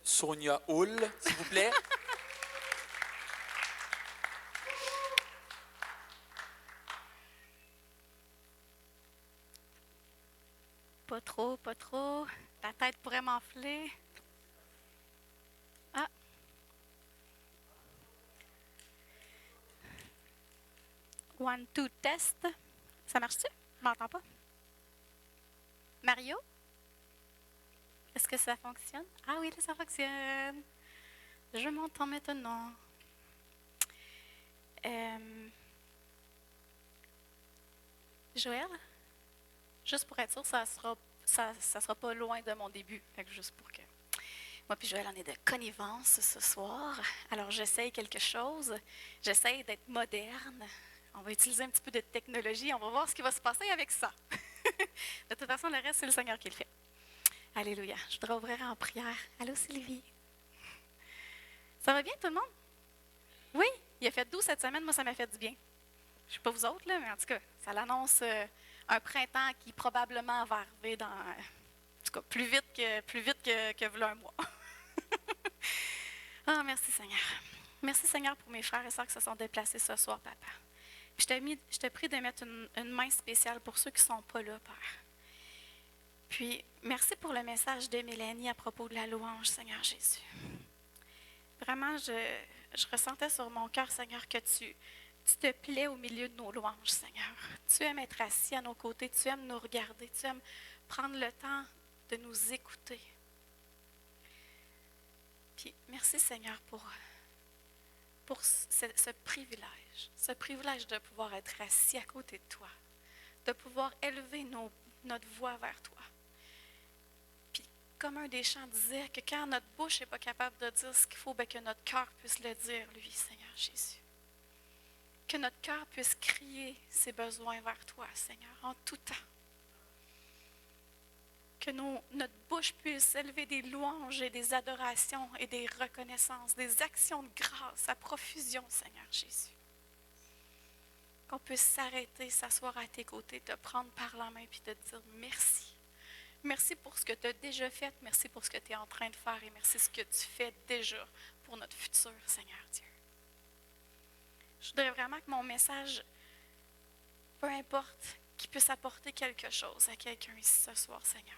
Sonia Hull, s'il vous plaît. Pas trop, pas trop. La tête pourrait m'enfler. Ah. One, two, test. Ça marche-tu? Je m'entends pas. Mario? Est-ce que ça fonctionne? Ah oui, là, ça fonctionne. Je m'entends maintenant. Joël? Juste pour être sûr, ça sera pas loin de mon début. Fait que juste pour que... Moi puis Joël, on est de connivence ce soir. Alors, j'essaye quelque chose. J'essaye d'être moderne. On va utiliser un petit peu de technologie. On va voir ce qui va se passer avec ça. De toute façon, le reste, c'est le Seigneur qui le fait. Alléluia. Je voudrais ouvrir en prière. Allô, Sylvie? Ça va bien, tout le monde? Oui, il a fait doux cette semaine. Moi, ça m'a fait du bien. Je ne sais pas vous autres, là, mais en tout cas, ça l'annonce un printemps qui probablement va arriver dans... en tout cas, plus vite que voilà un mois. Ah, merci Seigneur. Merci Seigneur pour mes frères et sœurs qui se sont déplacés ce soir, Papa. Je te prie de mettre une main spéciale pour ceux qui ne sont pas là, Père. Puis, merci pour le message de Mélanie à propos de la louange, Seigneur Jésus. Vraiment, je ressentais sur mon cœur, Seigneur, que tu te plais au milieu de nos louanges, Seigneur. Tu aimes être assis à nos côtés, tu aimes nous regarder, tu aimes prendre le temps de nous écouter. Puis, merci, Seigneur, pour ce privilège de pouvoir être assis à côté de toi, de pouvoir élever notre voix vers toi. Puis, comme un des chants disait, que quand notre bouche n'est pas capable de dire ce qu'il faut, bien que notre cœur puisse le dire, lui, Seigneur Jésus. Que notre cœur puisse crier ses besoins vers toi, Seigneur, en tout temps. Que notre bouche puisse élever des louanges et des adorations et des reconnaissances, des actions de grâce à profusion, Seigneur Jésus. Qu'on puisse s'arrêter, s'asseoir à tes côtés, te prendre par la main et te dire merci. Merci pour ce que tu as déjà fait, merci pour ce que tu es en train de faire et merci ce que tu fais déjà pour notre futur, Seigneur Dieu. Je voudrais vraiment que mon message, peu importe, qu'il puisse apporter quelque chose à quelqu'un ici ce soir, Seigneur.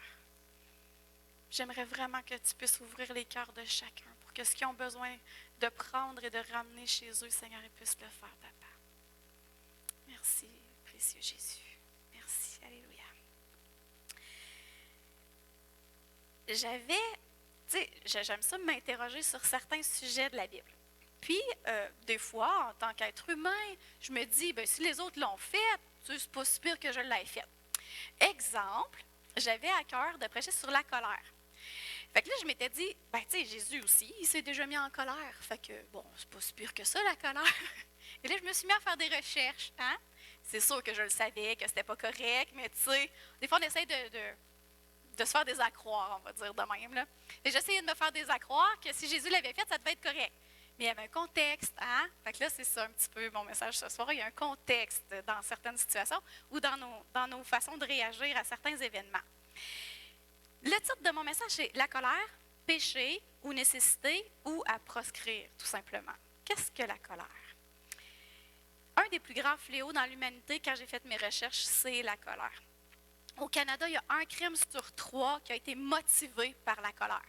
J'aimerais vraiment que tu puisses ouvrir les cœurs de chacun pour que ce qu'ils ont besoin de prendre et de ramener chez eux, Seigneur, ils puissent le faire, Papa. Merci, précieux Jésus. Merci, alléluia. J'aime ça m'interroger sur certains sujets de la Bible. Puis, des fois, en tant qu'être humain, je me dis, si les autres l'ont fait, c'est pas si pire que je l'ai fait. Exemple, j'avais à cœur de prêcher sur la colère. Fait que là, je m'étais dit, Jésus aussi, il s'est déjà mis en colère. Fait que, c'est pas si pire que ça, la colère. Et là, je me suis mis à faire des recherches. Hein? C'est sûr que je le savais, que c'était pas correct, mais tu sais, des fois, on essaie de se faire des accroires, on va dire de même. Là. Et j'essayais de me faire des accroires que si Jésus l'avait fait, ça devait être correct. Mais il y avait un contexte, hein? Fait que là, c'est ça un petit peu mon message ce soir. Il y a un contexte dans certaines situations ou dans nos façons de réagir à certains événements. Le titre de mon message, c'est « La colère, péché ou nécessité ou à proscrire », tout simplement. Qu'est-ce que la colère? Un des plus grands fléaux dans l'humanité, quand j'ai fait mes recherches, c'est la colère. Au Canada, il y a 1 crime sur 3 qui a été motivé par la colère.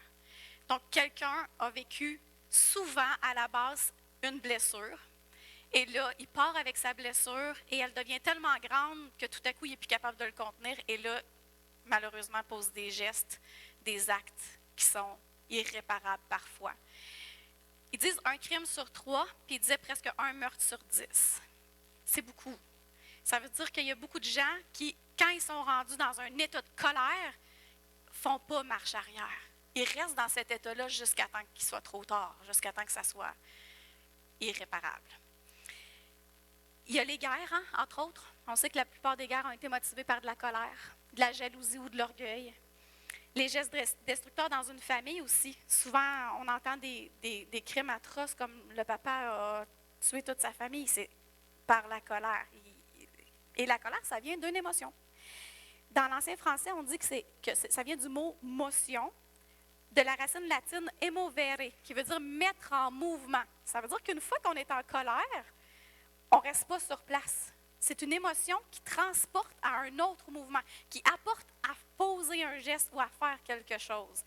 Donc, quelqu'un a vécu souvent à la base une blessure. Et là, il part avec sa blessure et elle devient tellement grande que tout à coup, il n'est plus capable de le contenir. Et là, malheureusement, pose des gestes, des actes qui sont irréparables parfois. Ils disent 1 crime sur 3, puis ils disaient presque 1 meurtre sur 10. C'est beaucoup. Ça veut dire qu'il y a beaucoup de gens qui, quand ils sont rendus dans un état de colère, ne font pas marche arrière. Ils restent dans cet état-là jusqu'à temps qu'il soit trop tard, jusqu'à temps que ça soit irréparable. Il y a les guerres, hein, entre autres. On sait que la plupart des guerres ont été motivées par de la colère, de la jalousie ou de l'orgueil. Les gestes destructeurs dans une famille aussi. Souvent, on entend des crimes atroces comme le papa a tué toute sa famille. C'est par la colère. Et la colère, ça vient d'une émotion. Dans l'ancien français, on dit que ça vient du mot « motion ». de la racine latine emovere, qui veut dire mettre en mouvement. Ça veut dire qu'une fois qu'on est en colère, on ne reste pas sur place. C'est une émotion qui transporte à un autre mouvement, qui apporte à poser un geste ou à faire quelque chose.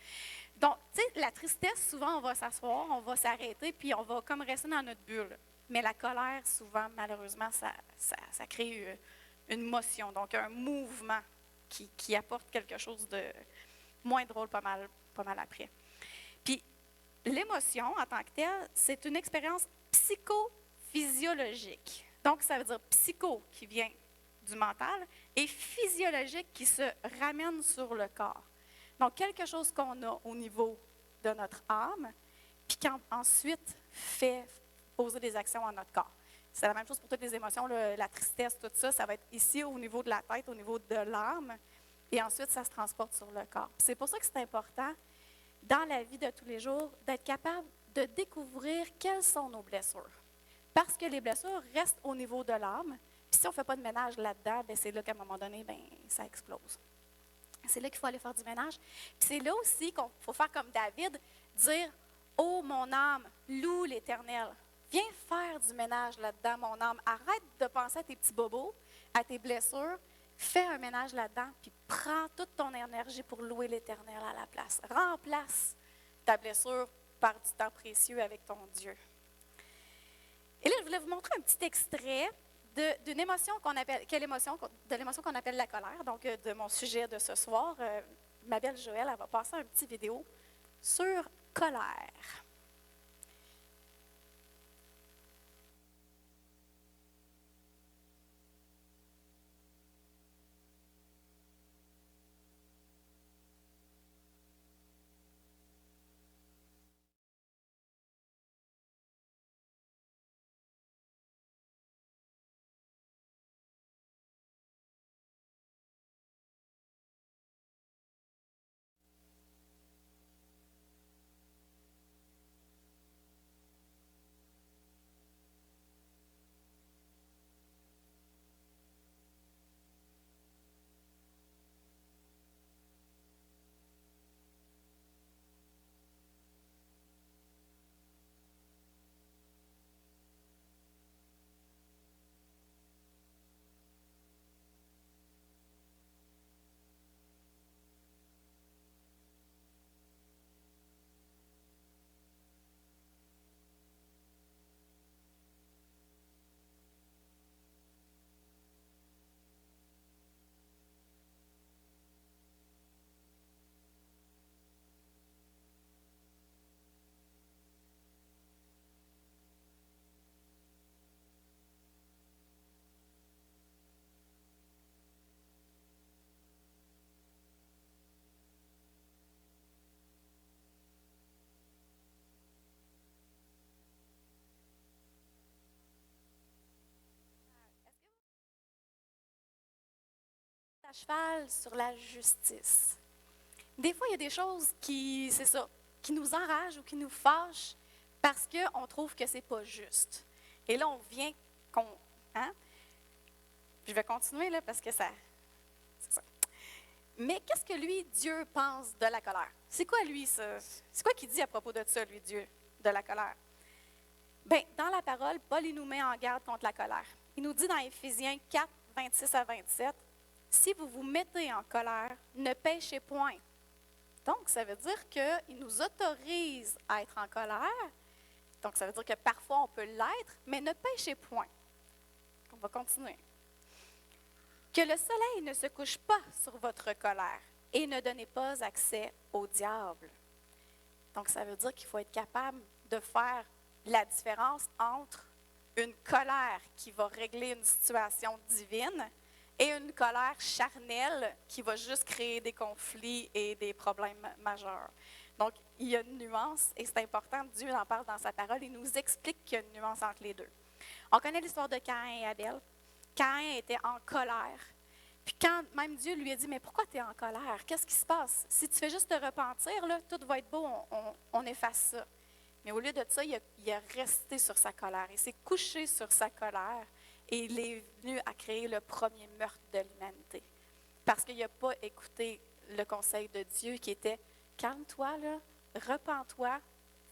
Donc, tu sais, la tristesse, souvent, on va s'asseoir, on va s'arrêter, puis on va comme rester dans notre bulle. Mais la colère, souvent, malheureusement, ça crée une motion, donc un mouvement qui apporte quelque chose de moins drôle pas mal après. Puis, l'émotion, en tant que telle, c'est une expérience psychophysiologique. Donc, ça veut dire psycho qui vient du mental et physiologique qui se ramène sur le corps. Donc, quelque chose qu'on a au niveau de notre âme, puis qui ensuite fait poser des actions à notre corps. C'est la même chose pour toutes les émotions, la tristesse, tout ça, ça va être ici au niveau de la tête, au niveau de l'âme, et ensuite ça se transporte sur le corps. C'est pour ça que c'est important, dans la vie de tous les jours, d'être capable de découvrir quelles sont nos blessures. Parce que les blessures restent au niveau de l'âme, puis si on ne fait pas de ménage là-dedans, bien, c'est là qu'à un moment donné, bien, ça explose. C'est là qu'il faut aller faire du ménage. Puis c'est là aussi qu'il faut faire comme David, dire « Oh, mon âme, loue l'Éternel. Viens faire du ménage là-dedans, mon âme. Arrête de penser à tes petits bobos, à tes blessures. Fais un ménage là-dedans, puis prends toute ton énergie pour louer l'Éternel à la place. Remplace ta blessure par du temps précieux avec ton Dieu. » Et là, je voulais vous montrer un petit extrait d'une émotion qu'on appelle, de l'émotion qu'on appelle la colère, donc de mon sujet de ce soir. Ma belle Joëlle, elle va passer un petit vidéo sur colère. À cheval sur la justice. Des fois, il y a des choses qui, c'est ça, qui nous enragent ou qui nous fâchent parce qu'on trouve que c'est pas juste. Et là, on vient hein? Je vais continuer là parce que c'est ça. Mais qu'est-ce que lui, Dieu, pense de la colère? C'est quoi lui ça? C'est quoi qu'il dit à propos de ça, lui, Dieu, de la colère? Bien, dans la parole, Paul, il nous met en garde contre la colère. Il nous dit dans Éphésiens 4, 26 à 27, « Si vous vous mettez en colère, ne péchez point. » Donc, ça veut dire qu'il nous autorise à être en colère. Donc, ça veut dire que parfois, on peut l'être, mais ne péchez point. On va continuer. « Que le soleil ne se couche pas sur votre colère et ne donnez pas accès au diable. » Donc, ça veut dire qu'il faut être capable de faire la différence entre une colère qui va régler une situation divine et une colère charnelle qui va juste créer des conflits et des problèmes majeurs. Donc, il y a une nuance et c'est important, Dieu en parle dans sa parole, il nous explique qu'il y a une nuance entre les deux. On connaît l'histoire de Caïn et Abel. Caïn était en colère. Puis quand même Dieu lui a dit, mais pourquoi tu es en colère? Qu'est-ce qui se passe? Si tu fais juste te repentir, là, tout va être beau, on efface ça. Mais au lieu de ça, il a resté sur sa colère. Il s'est couché sur sa colère et il est venu à créer le premier meurtre de l'humanité. Parce qu'il n'a pas écouté le conseil de Dieu qui était « Calme-toi, là, repens-toi,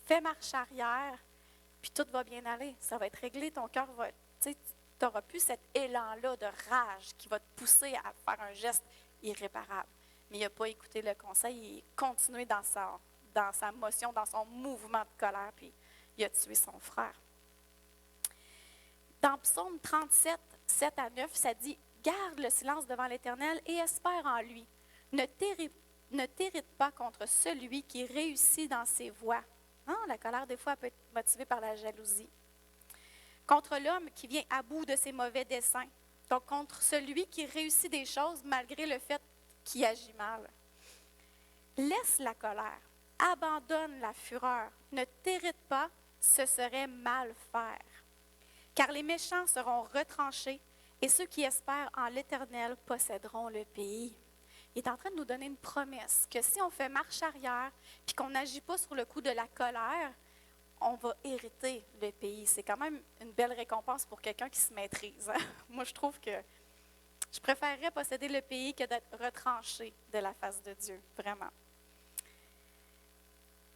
fais marche arrière, puis tout va bien aller. Ça va être réglé, ton cœur va... Tu n'auras plus cet élan-là de rage qui va te pousser à faire un geste irréparable. Mais il n'a pas écouté le conseil, il est continué dans sa motion, dans son mouvement de colère, puis il a tué son frère. Dans Psaume 37, 7 à 9, ça dit « Garde le silence devant l'Éternel et espère en lui. Ne t'irrite pas contre celui qui réussit dans ses voies. » La colère, des fois, peut être motivée par la jalousie. Contre l'homme qui vient à bout de ses mauvais desseins. Donc, contre celui qui réussit des choses malgré le fait qu'il agit mal. Laisse la colère, abandonne la fureur, ne t'irrite pas, ce serait mal faire. Car les méchants seront retranchés et ceux qui espèrent en l'Éternel posséderont le pays. Il est en train de nous donner une promesse que si on fait marche arrière puis qu'on n'agit pas sur le coup de la colère, on va hériter le pays. C'est quand même une belle récompense pour quelqu'un qui se maîtrise. Hein? Moi, je trouve que je préférerais posséder le pays que d'être retranché de la face de Dieu, vraiment.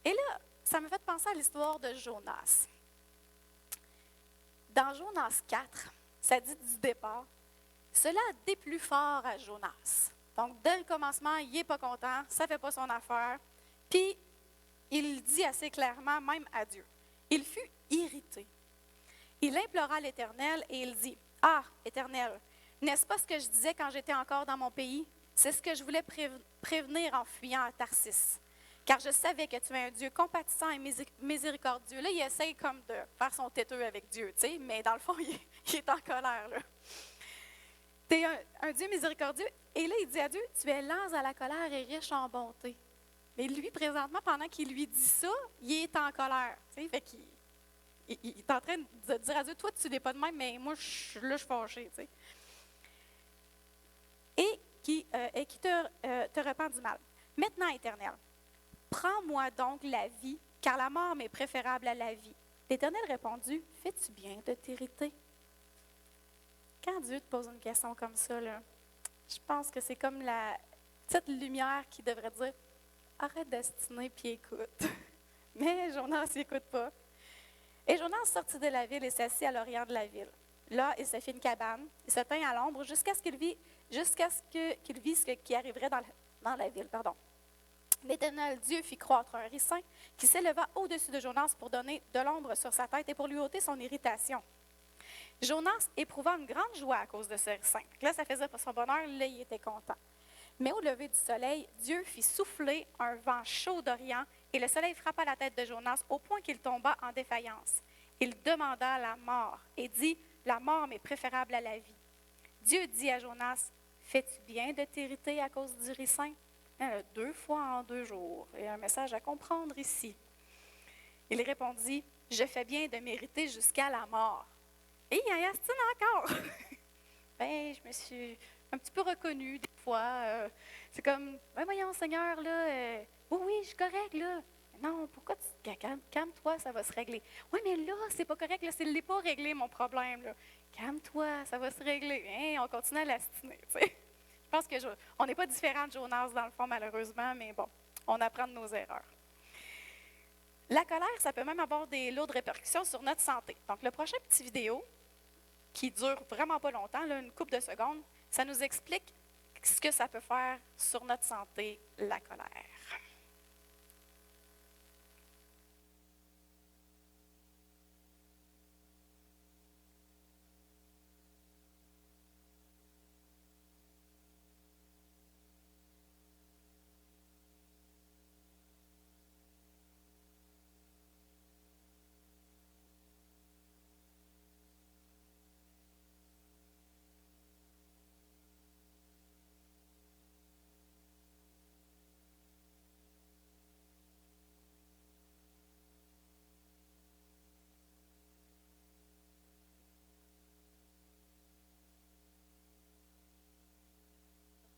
Et là, ça me fait penser à l'histoire de Jonas. Dans Jonas 4, ça dit du départ, « Cela a déplu fort à Jonas. » Donc, dès le commencement, il n'est pas content, ça ne fait pas son affaire. Puis, il dit assez clairement, même à Dieu. Il fut irrité. Il implora l'Éternel et il dit, « Ah, Éternel, n'est-ce pas ce que je disais quand j'étais encore dans mon pays? C'est ce que je voulais prévenir en fuyant à Tarsis. Car je savais que tu es un Dieu compatissant et miséricordieux. » Là, il essaye comme de faire son têteux avec Dieu, tu sais, mais dans le fond, il est en colère. Tu es un Dieu miséricordieux. Et là, il dit à Dieu, « Tu es lent à la colère et riche en bonté. » Mais lui, présentement, pendant qu'il lui dit ça, il est en colère. Tu sais, fait qu'il il est en train de dire à Dieu, « Toi, tu n'es pas de même, mais moi, je suis fâché. » Tu sais. Et qui te repent du mal. « Maintenant, Éternel, prends-moi donc la vie, car la mort m'est préférable à la vie. » L'Éternel répondit, « Fais-tu bien de t'irriter? » Quand Dieu te pose une question comme ça, là, je pense que c'est comme la petite lumière qui devrait dire, « Arrête d'astiner puis écoute. » Mais Jonas n'écoute pas. Et Jonas sortit de la ville et s'assit à l'orient de la ville. Là, il se fit une cabane, il se tint à l'ombre jusqu'à ce qu'il vît ce qui arriverait dans la ville. L'Éternel Dieu fit croître un ricin qui s'éleva au-dessus de Jonas pour donner de l'ombre sur sa tête et pour lui ôter son irritation. Jonas éprouva une grande joie à cause de ce ricin. Là, ça faisait pas son bonheur, là, il était content. Mais au lever du soleil, Dieu fit souffler un vent chaud d'Orient et le soleil frappa la tête de Jonas au point qu'il tomba en défaillance. Il demanda la mort et dit, « La mort m'est préférable à la vie. » Dieu dit à Jonas, « Fais-tu bien de t'irriter à cause du ricin? » 2 fois en 2 jours. Il y a un message à comprendre ici. Il répondit, « Je fais bien de m'irriter jusqu'à la mort. » Et il y a encore. Je me suis un petit peu reconnue des fois. C'est comme, voyons Seigneur, là, oui, je suis correct, là. Non, pourquoi tu calme-toi, ça va se régler. Oui, mais là, c'est pas correct, là, n'est pas réglé mon problème, là. Calme-toi, ça va se régler. On continue à l'astiner, tu sais. Je pense qu'on n'est pas différent de Jonas dans le fond, malheureusement, mais bon, on apprend de nos erreurs. La colère, ça peut même avoir des lourdes répercussions sur notre santé. Donc, le prochain petit vidéo, qui dure vraiment pas longtemps, là, une couple de secondes, ça nous explique ce que ça peut faire sur notre santé, la colère.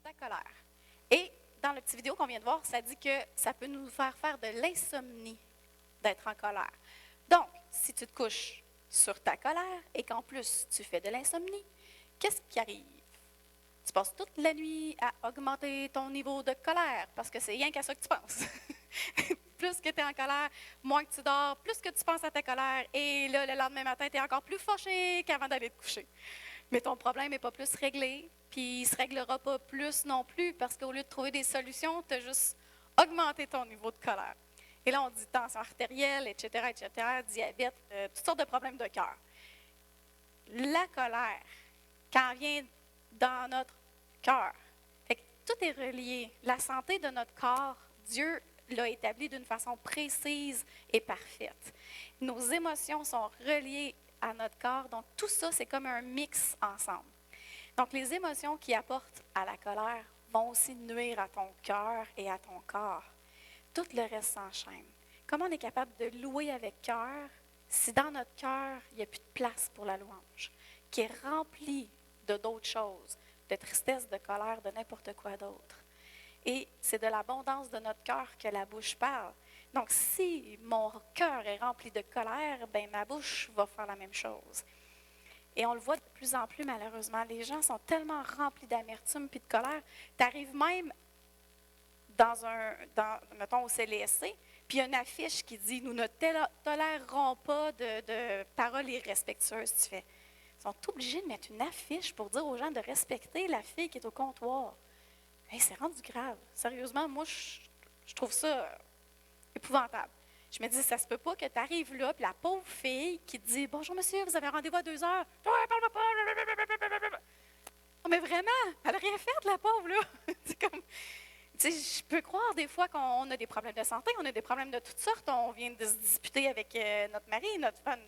Ta colère. Et dans le petit vidéo qu'on vient de voir, ça dit que ça peut nous faire de l'insomnie d'être en colère. Donc, si tu te couches sur ta colère et qu'en plus tu fais de l'insomnie, qu'est-ce qui arrive? Tu passes toute la nuit à augmenter ton niveau de colère parce que c'est rien qu'à ça que tu penses. plus que tu es en colère, moins que tu dors, plus que tu penses à ta colère. Et là, le lendemain matin, tu es encore plus fâché qu'avant d'aller te coucher. Mais ton problème n'est pas plus réglé, puis il ne se réglera pas plus non plus, parce qu'au lieu de trouver des solutions, tu as juste augmenté ton niveau de colère. Et là, on dit tension artérielle, etc., diabète, toutes sortes de problèmes de cœur. La colère, quand elle vient dans notre cœur, fait que tout est relié. La santé de notre corps, Dieu l'a établi d'une façon précise et parfaite. Nos émotions sont reliées à notre corps, donc tout ça, c'est comme un mix ensemble. Donc les émotions qui apportent à la colère vont aussi nuire à ton cœur et à ton corps. Tout le reste s'enchaîne. Comment on est capable de louer avec cœur si dans notre cœur, il n'y a plus de place pour la louange, qui est remplie de d'autres choses, de tristesse, de colère, de n'importe quoi d'autre. Et c'est de l'abondance de notre cœur que la bouche parle. Donc, si mon cœur est rempli de colère, ben ma bouche va faire la même chose. Et on le voit de plus en plus, malheureusement. Les gens sont tellement remplis d'amertume et de colère. Tu arrives même mettons, au CLSC, puis il y a une affiche qui dit « Nous ne tolérerons pas de paroles irrespectueuses. » Tu fais. Ils sont obligés de mettre une affiche pour dire aux gens de respecter la fille qui est au comptoir. Hey, c'est rendu grave. Sérieusement, moi, je trouve ça épouvantable. Je me dis, ça se peut pas que tu arrives là, puis la pauvre fille qui te dit « Bonjour monsieur, vous avez rendez-vous à 2 heures. » « Ouais, parle-moi pas. » Oh, mais vraiment, elle n'a rien fait, la pauvre, là. C'est comme... Tu sais, je peux croire des fois qu'on a des problèmes de santé, on a des problèmes de toutes sortes, on vient de se disputer avec notre mari, notre femme,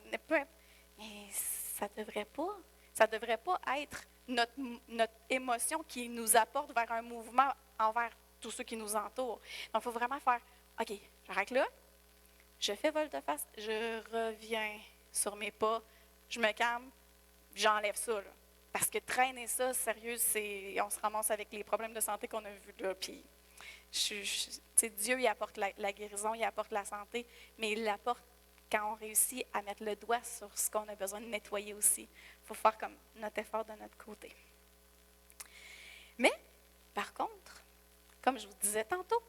mais ça ne devrait pas. Ça ne devrait pas être notre émotion qui nous apporte vers un mouvement envers tous ceux qui nous entourent. Donc, il faut vraiment faire, OK, j'arrête là, je fais volte-face, je reviens sur mes pas, je me calme, j'enlève ça, là. Parce que traîner ça, sérieux, on se ramasse avec les problèmes de santé qu'on a vus là, puis Dieu, il apporte la guérison, il apporte la santé, mais il l'apporte quand on réussit à mettre le doigt sur ce qu'on a besoin de nettoyer aussi. Il faut faire comme notre effort de notre côté. Mais, par contre, comme je vous disais tantôt,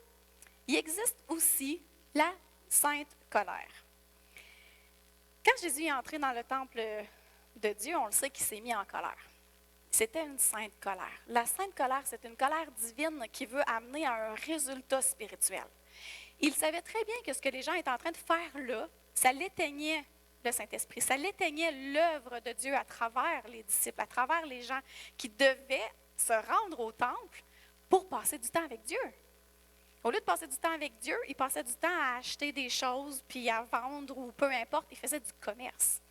il existe aussi la sainte colère. Quand Jésus est entré dans le temple de Dieu, on le sait qu'il s'est mis en colère. C'était une sainte colère. La sainte colère, c'est une colère divine qui veut amener à un résultat spirituel. Il savait très bien que ce que les gens étaient en train de faire là, ça l'éteignait le Saint-Esprit, ça l'éteignait l'œuvre de Dieu à travers les disciples, à travers les gens qui devaient se rendre au temple pour passer du temps avec Dieu. Au lieu de passer du temps avec Dieu, ils passaient du temps à acheter des choses, puis à vendre ou peu importe, ils faisaient du commerce.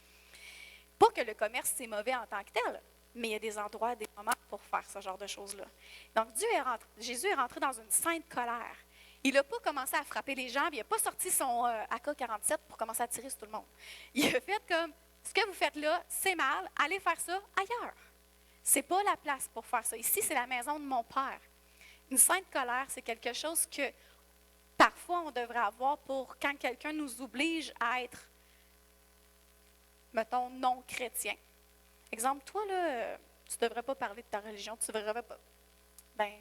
Pas que le commerce, c'est mauvais en tant que tel, mais il y a des endroits, des moments pour faire ce genre de choses-là. Donc, Jésus est rentré dans une sainte colère. Il n'a pas commencé à frapper les gens, il n'a pas sorti son AK-47 pour commencer à tirer sur tout le monde. Il a fait comme, ce que vous faites là, c'est mal, allez faire ça ailleurs. Ce n'est pas la place pour faire ça. Ici, c'est la maison de mon Père. Une sainte colère, c'est quelque chose que parfois on devrait avoir pour quand quelqu'un nous oblige à être, mettons, non chrétien. Exemple, toi, là, tu ne devrais pas parler de ta religion, tu ne devrais pas. Bien,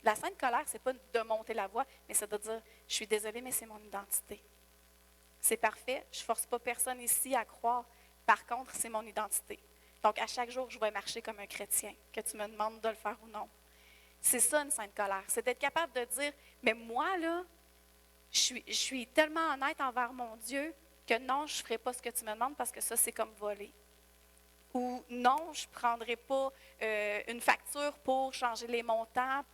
la sainte colère, ce n'est pas de monter la voix, mais c'est de dire, je suis désolée, mais c'est mon identité. C'est parfait, je ne force pas personne ici à croire. Par contre, c'est mon identité. Donc, à chaque jour, je vais marcher comme un chrétien, que tu me demandes de le faire ou non. C'est ça, une sainte colère. C'est d'être capable de dire, mais moi, là, je suis tellement honnête envers mon Dieu que non, je ne ferai pas ce que tu me demandes parce que ça, c'est comme voler. Ou non, je ne prendrai pas une facture pour changer les montants.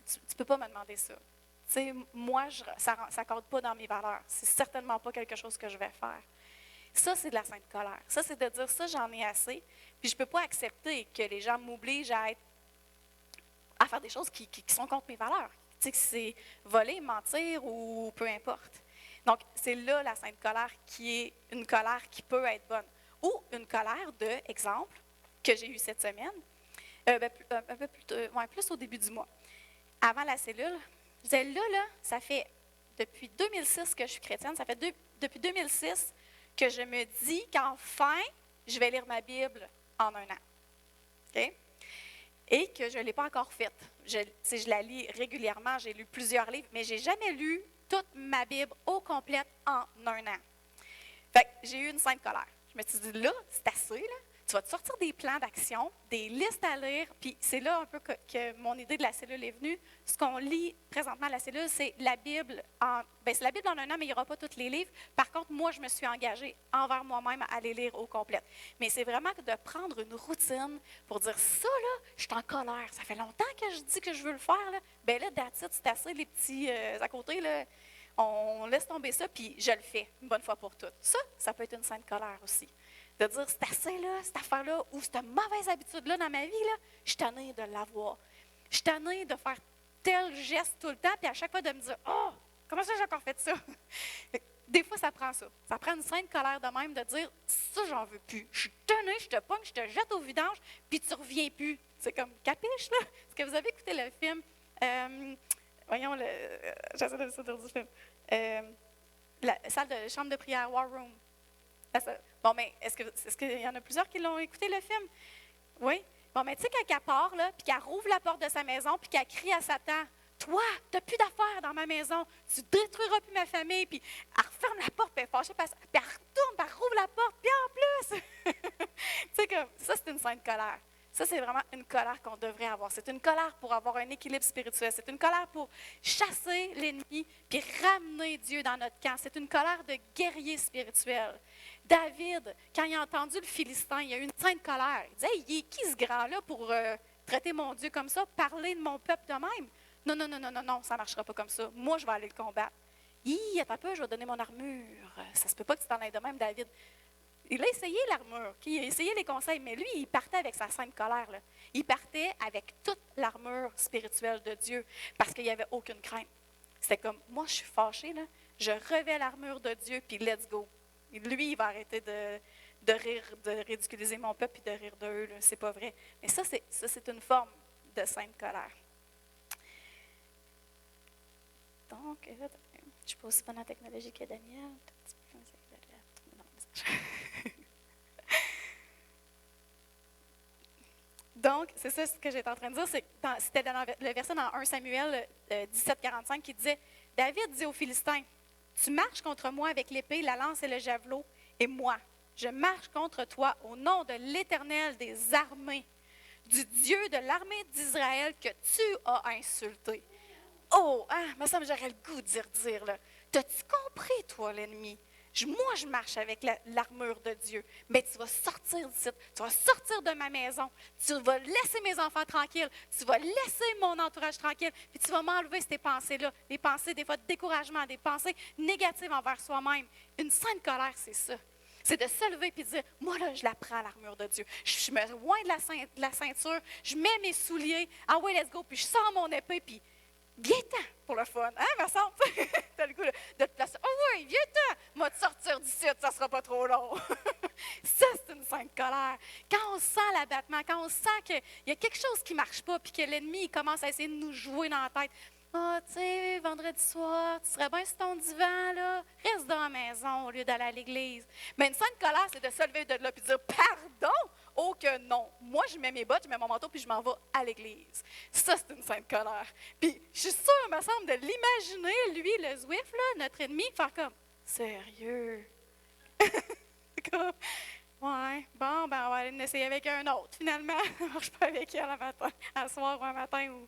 Tu ne peux pas me demander ça. Tu sais, moi, ça ne s'accorde pas dans mes valeurs. C'est certainement pas quelque chose que je vais faire. Ça, c'est de la sainte colère. Ça, c'est de dire ça, j'en ai assez. Puis je ne peux pas accepter que les gens m'obligent à faire des choses qui sont contre mes valeurs. Tu sais, que c'est voler, mentir ou peu importe. Donc, c'est là la sainte colère qui est une colère qui peut être bonne. Ou une colère de, exemple, que j'ai eue cette semaine, un peu plus au début du mois. Avant la cellule, je disais là, ça fait depuis 2006 que je suis chrétienne, ça fait depuis 2006 que je me dis qu'enfin, je vais lire ma Bible en 1 an. OK? Et que je ne l'ai pas encore faite. Je la lis régulièrement, j'ai lu plusieurs livres, mais je n'ai jamais lu toute ma Bible au complète en un an. Fait que j'ai eu une sainte colère. Je me suis dit, là, c'est assez, là. Tu vas te sortir des plans d'action, des listes à lire, puis c'est là un peu que mon idée de la cellule est venue. Ce qu'on lit présentement à la cellule, c'est la Bible c'est la Bible en un an, mais il n'y aura pas tous les livres. Par contre, moi, je me suis engagée envers moi-même à les lire au complet. Mais c'est vraiment de prendre une routine pour dire, ça, là, je suis en colère. Ça fait longtemps que je dis que je veux le faire, là. Bien là, that's it, c'est assez, les petits à côté, là. On laisse tomber ça, puis je le fais, une bonne fois pour toutes. Ça peut être une sainte colère aussi. De dire, c'est assez, là, cette affaire-là, ou cette mauvaise habitude-là dans ma vie, là, je suis tannée de l'avoir. Je suis tannée de faire tel geste tout le temps, puis à chaque fois de me dire, oh, comment ça j'ai encore fait ça? Des fois, ça prend ça. Ça prend une sainte colère de même, de dire, ça, j'en veux plus. Je suis tannée, je te pogne, je te jette au vidange, puis tu reviens plus. C'est comme, capiche, là? Est-ce que vous avez écouté le film? Voyons, j'essaie de le sortir du film. La chambre de prière, War Room. Bon, mais est-ce qu'il y en a plusieurs qui l'ont écouté, le film? Oui? Bon, mais tu sais, quand elle part, là, puis qu'elle rouvre la porte de sa maison, puis qu'elle crie à Satan, « Toi, tu n'as plus d'affaires dans ma maison, tu détruiras plus ma famille. » Puis elle referme la porte, puis elle est fâchée, puis elle retourne, puis elle rouvre la porte, puis en plus! Tu sais, comme ça, c'est une sainte colère. Ça, c'est vraiment une colère qu'on devrait avoir. C'est une colère pour avoir un équilibre spirituel. C'est une colère pour chasser l'ennemi puis ramener Dieu dans notre camp. C'est une colère de guerrier spirituel. David, quand il a entendu le Philistin, il a eu une sainte colère. Il disait, hey, il est qui ce grand-là pour traiter mon Dieu comme ça, parler de mon peuple de même? Non, non, non, non, non, non, ça ne marchera pas comme ça. Moi, je vais aller le combattre. Attends un peu, je vais donner mon armure. Ça ne se peut pas que tu t'en ailles de même, David. Il a essayé l'armure, il a essayé les conseils, mais lui, il partait avec sa sainte colère. Là. Il partait avec toute l'armure spirituelle de Dieu parce qu'il n'y avait aucune crainte. C'était comme, moi, je suis fâchée, là, je revais l'armure de Dieu, puis let's go. Et lui, il va arrêter de rire, de ridiculiser mon peuple, puis de rire d'eux. C'est pas vrai. Mais ça, c'est une forme de sainte colère. Donc, je ne suis pas aussi bonne en technologie que Daniel. Donc, c'est ça ce que j'étais en train de dire. C'était dans le verset dans 1 Samuel 17,45 qui disait, « David dit aux Philistins, tu marches contre moi avec l'épée, la lance et le javelot, et moi, je marche contre toi au nom de l'Éternel des armées, du Dieu de l'armée d'Israël que tu as insulté. » Oh, me semble que j'aurais le goût de dire là. T'as-tu compris, toi, l'ennemi? Moi, je marche avec l'armure de Dieu. Mais tu vas sortir d'ici, tu vas sortir de ma maison, tu vas laisser mes enfants tranquilles, tu vas laisser mon entourage tranquille, puis tu vas m'enlever ces pensées-là, des pensées des fois de découragement, des pensées négatives envers soi-même. Une sainte colère, c'est ça. C'est de se lever et de dire, moi là, je la prends, l'armure de Dieu. Je me loin de la ceinture, je mets mes souliers, ah ouais, let's go, puis je sors mon épée, puis viens-t'en pour le fun, hein, ma sœur? T'as le goût de te placer. Oh oui, viens-t'en! Moi, te sortir d'ici, ça ne sera pas trop long. Ça, c'est une sainte colère. Quand on sent l'abattement, quand on sent qu'il y a quelque chose qui ne marche pas, puis que l'ennemi commence à essayer de nous jouer dans la tête. Ah, tu sais, vendredi soir, tu serais bien sur ton divan, là. Reste dans la maison au lieu d'aller à l'église. Mais une sainte colère, c'est de se lever de là et de dire pardon. Oh que non. Moi, je mets mes bottes, je mets mon manteau, puis je m'en vais à l'église. Ça, c'est une sainte colère. Puis, je suis sûre, il me semble, de l'imaginer, lui, le Zouif, là, notre ennemi, faire comme, sérieux? Comme, ouais, bon, ben, on va aller essayer avec un autre, finalement. Ça ne marche pas avec elle un soir ou un matin.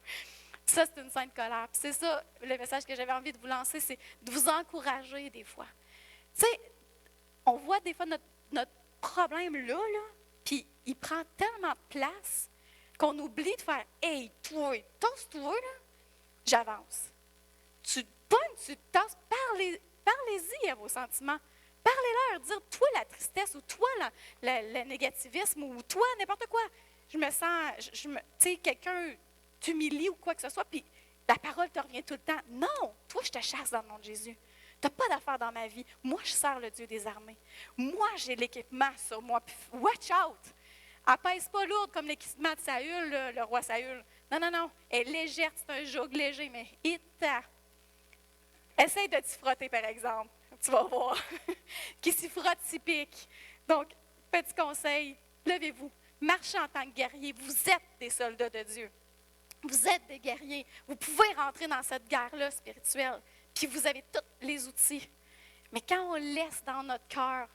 Ça, c'est une sainte colère. Puis c'est ça, le message que j'avais envie de vous lancer, c'est de vous encourager des fois. Tu sais, on voit des fois notre problème là, puis il prend tellement de place qu'on oublie de faire « Hey, toi, tasse-toi, là, j'avance. » Tu te pognes, tu te tasses, parlez-y à vos sentiments. Parlez-leur, dire « Toi, la tristesse » ou « Toi, le négativisme » ou « Toi, n'importe quoi. » Je me sens, tu sais, quelqu'un t'humilie ou quoi que ce soit, puis la parole te revient tout le temps. Non, toi, je te chasse dans le nom de Jésus. Tu n'as pas d'affaires dans ma vie. Moi, je sers le Dieu des armées. Moi, j'ai l'équipement sur moi. Puis, watch out! Elle ne pèse pas lourde comme l'équipement de Saül, le roi Saül. Non, non, non. Elle est légère, c'est un joug léger, mais essaye de t'y frotter, par exemple. Tu vas voir. Qui s'y frotte, s'y pique. Donc, petit conseil, levez-vous. Marchez en tant que guerrier. Vous êtes des soldats de Dieu. Vous êtes des guerriers. Vous pouvez rentrer dans cette guerre-là spirituelle. puis vous avez tous les outils. Mais quand on laisse dans notre cœur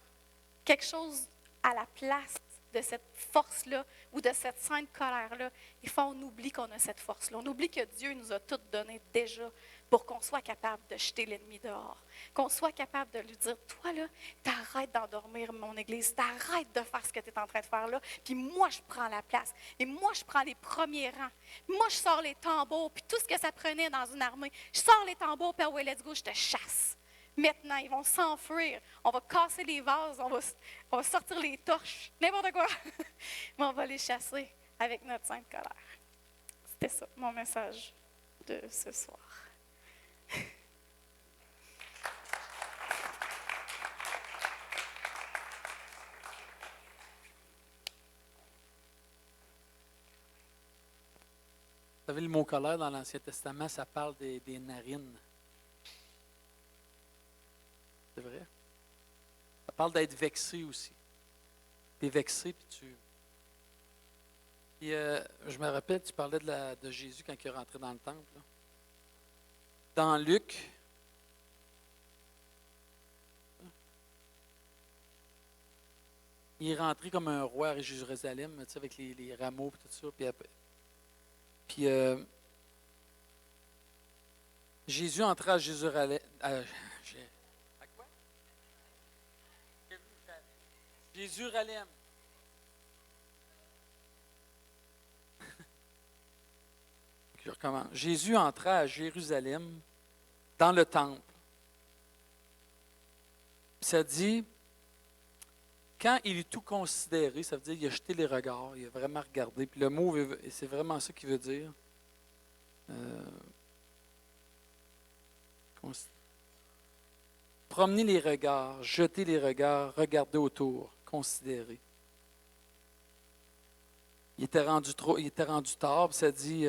quelque chose à la place de cette force-là ou de cette sainte colère-là, des fois, on oublie qu'on a cette force-là. On oublie que Dieu nous a tout donné déjà pour qu'on soit capable de jeter l'ennemi dehors. Qu'on soit capable de lui dire, toi là, t'arrêtes d'endormir mon Église, t'arrêtes de faire ce que tu es en train de faire là, puis moi, je prends la place. Et moi, je prends les premiers rangs. Moi, je sors les tambours, puis tout ce que ça prenait dans une armée. Je sors les tambours, puis ouais, let's go, je te chasse. Maintenant, ils vont s'enfuir. On va casser les vases, on va sortir les torches, n'importe quoi. Mais on va les chasser avec notre sainte colère. C'était ça, mon message de ce soir. Vous savez, le mot colère dans l'Ancien Testament, ça parle des narines. C'est vrai? Ça parle d'être vexé aussi. Tu es vexé, puis tu... Puis, je me rappelle, tu parlais de Jésus quand il est rentré dans le temple. Là. Dans Luc, il est rentré comme un roi à Jérusalem, tu sais, avec les rameaux et tout ça. Puis Jésus entra à Jérusalem. À quoi? Jérusalem. Je recommence. Jésus entra à Jérusalem dans le temple. Puis ça dit, quand il est tout considéré, ça veut dire qu'il a jeté les regards, il a vraiment regardé. Puis le mot, c'est vraiment ça qu'il veut dire. Promener les regards, jeter les regards, regarder autour, considérer. Il était rendu tard, puis ça dit,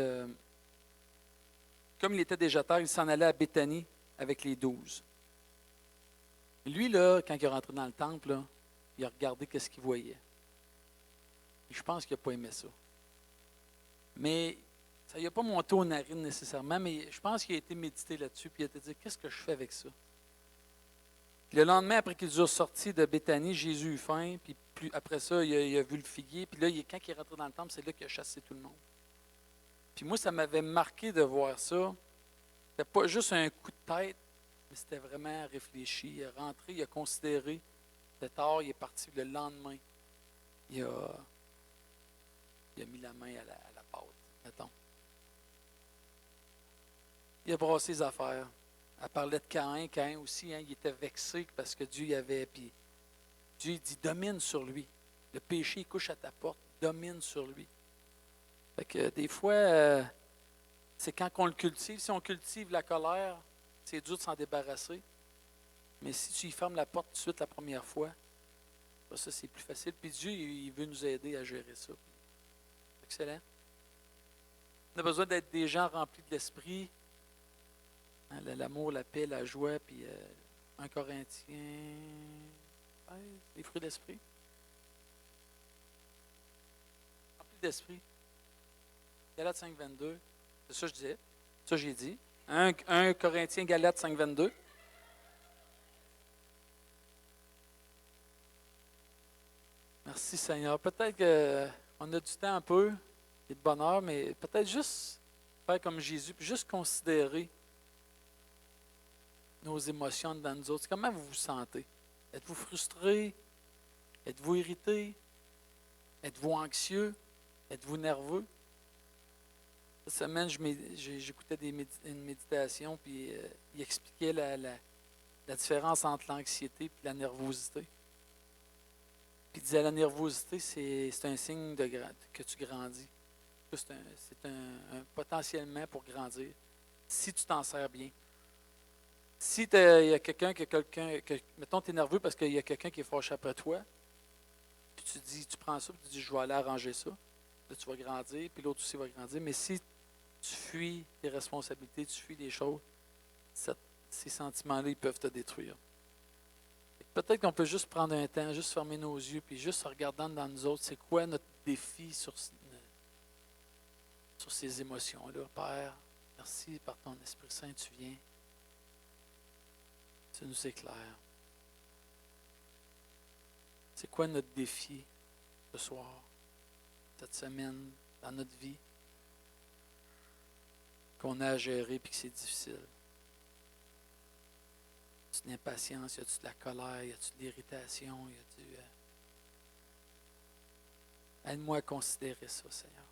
comme il était déjà tard, il s'en allait à Béthanie avec les 12. Lui, là, quand il est rentré dans le temple, là, il a regardé qu'est-ce qu'il voyait. Et je pense qu'il n'a pas aimé ça. Mais ça lui a pas monté aux narines nécessairement, mais je pense qu'il a été médité là-dessus, puis il a été dit, qu'est-ce que je fais avec ça? Puis le lendemain, après qu'ils eurent sorti de Béthanie, Jésus eut faim, puis après ça, il a vu le figuier, puis là, quand il est rentré dans le temple, c'est là qu'il a chassé tout le monde. Puis moi, ça m'avait marqué de voir ça. C'était pas juste un coup de tête, mais c'était vraiment réfléchi. Il est rentré, il a considéré. C'était tard, il est parti le lendemain. Il a mis la main à la pâte, mettons. Il a brassé ses affaires. Elle parlait de Caïn. Caïn aussi, hein, il était vexé parce que Dieu y avait. Puis Dieu dit, domine sur lui. Le péché, il couche à ta porte. Domine sur lui. Fait que des fois, c'est quand on le cultive. Si on cultive la colère, c'est dur de s'en débarrasser. Mais si tu y fermes la porte tout de suite la première fois, ça c'est plus facile. Puis Dieu, il veut nous aider à gérer ça. Excellent. On a besoin d'être des gens remplis de l'esprit. Hein, l'amour, la paix, la joie, puis 1 Corinthiens, les fruits de l'esprit. Remplis d'esprit. Galates 5, 22. C'est ça que je disais. C'est ça que j'ai dit. 1 Corinthiens, Galates 5, 22. Merci Seigneur. Peut-être qu'on a du temps un peu et de bonheur, mais peut-être juste faire comme Jésus, puis juste considérer nos émotions dans nous autres. Comment vous vous sentez? Êtes-vous frustré? Êtes-vous irrité? Êtes-vous anxieux? Êtes-vous nerveux? Cette semaine, j'écoutais une méditation, puis il expliquait la différence entre l'anxiété et la nervosité. Puis il disait, la nervosité, c'est un signe que tu grandis. C'est potentiellement pour grandir, si tu t'en sers bien. Si il y a mettons, tu es nerveux parce qu'il y a quelqu'un qui est fâché après toi, puis tu prends ça, puis tu dis, je vais aller arranger ça. Là, tu vas grandir, puis l'autre aussi va grandir. Mais si tu fuis tes responsabilités, tu fuis des choses, ces sentiments-là, ils peuvent te détruire. Peut-être qu'on peut juste prendre un temps, juste fermer nos yeux, puis juste en regardant dans nous autres, c'est quoi notre défi sur ces émotions-là. Père, merci par ton Esprit Saint, tu viens. Tu nous éclaires. C'est quoi notre défi ce soir, cette semaine, dans notre vie, qu'on a à gérer et que c'est difficile? Y a-tu de l'impatience, y a-tu de la colère, y a-tu de l'irritation, y a-tu... Aide-moi à considérer ça, Seigneur.